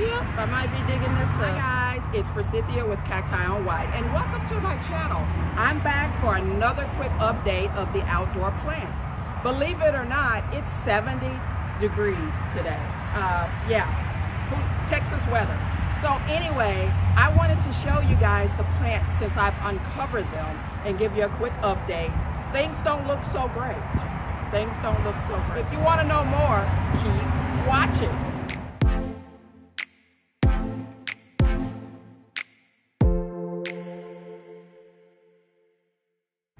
Yep, I might be digging this up. Hi guys, it's Forsythia with CactiOnWhite, and welcome to my channel. I'm back for another quick update of the outdoor plants. Believe it or not, it's 70 degrees today. Texas weather. So anyway, I wanted to show you guys the plants since I've uncovered them and give you a quick update. Things don't look so great. Things don't look so great. If you want to know more, keep watching.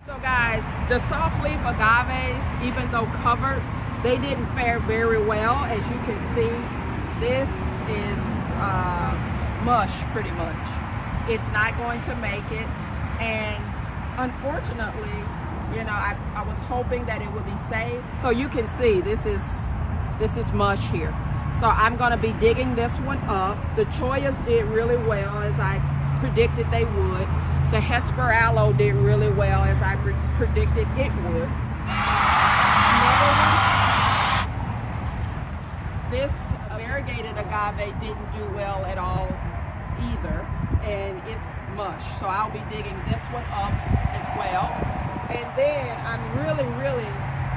So guys, the soft leaf agaves, even though covered, they didn't fare very well. As you can see, this is mush pretty much. It's not going to make it, and unfortunately, you know, I was hoping that it would be saved. So you can see this is mush here. So I'm going to be digging this one up. The Choyas did really well, as I predicted they would. The Hesper Aloe did really well, as I predicted it would. This variegated agave didn't do well at all either, and it's mush. So I'll be digging this one up as well. And then I'm really,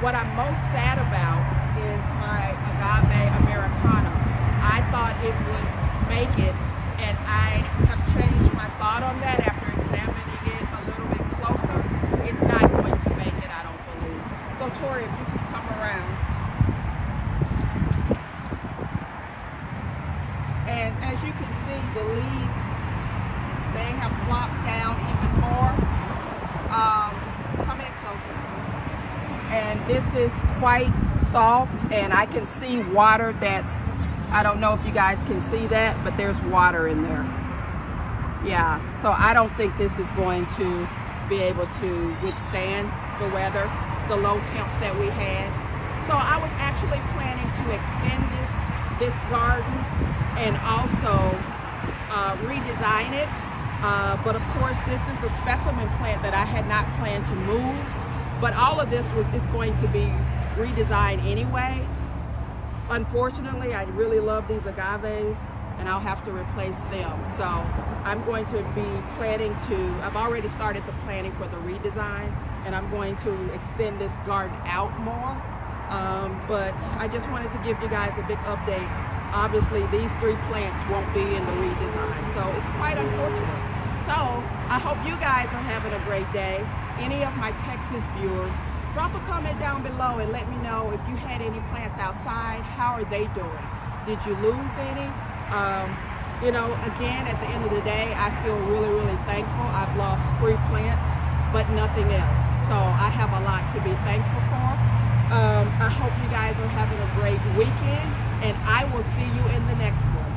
what I'm most sad about is my Agave Americana. I thought it would make it, and I have changed my thought on that after examining it a little bit closer. It's not going to make it, I don't believe. So Tori, if you could come around. And as you can see, the leaves, they have flopped down even more. Come in closer. And this is quite soft, and I can see water that's, I don't know if you guys can see that, but there's water in there. Yeah, so I don't think this is going to be able to withstand the weather, the low temps that we had. So I was actually planning to extend this garden and also redesign it. But of course, this is a specimen plant that I had not planned to move. But all of this is going to be redesigned anyway. Unfortunately, I really love these agaves, and I'll have to replace them. So I'm going to be planning to, I've already started the planning for the redesign, and I'm going to extend this garden out more. But I just wanted to give you guys a big update. Obviously, these 3 plants won't be in the redesign, so it's quite unfortunate. So I hope you guys are having a great day. Any of my Texas viewers, drop a comment down below and let me know if you had any plants outside. How are they doing? Did you lose any? You know, again, at the end of the day, I feel really thankful. I've lost 3 plants, but nothing else. So I have a lot to be thankful for. I hope you guys are having a great weekend, and I will see you in the next one.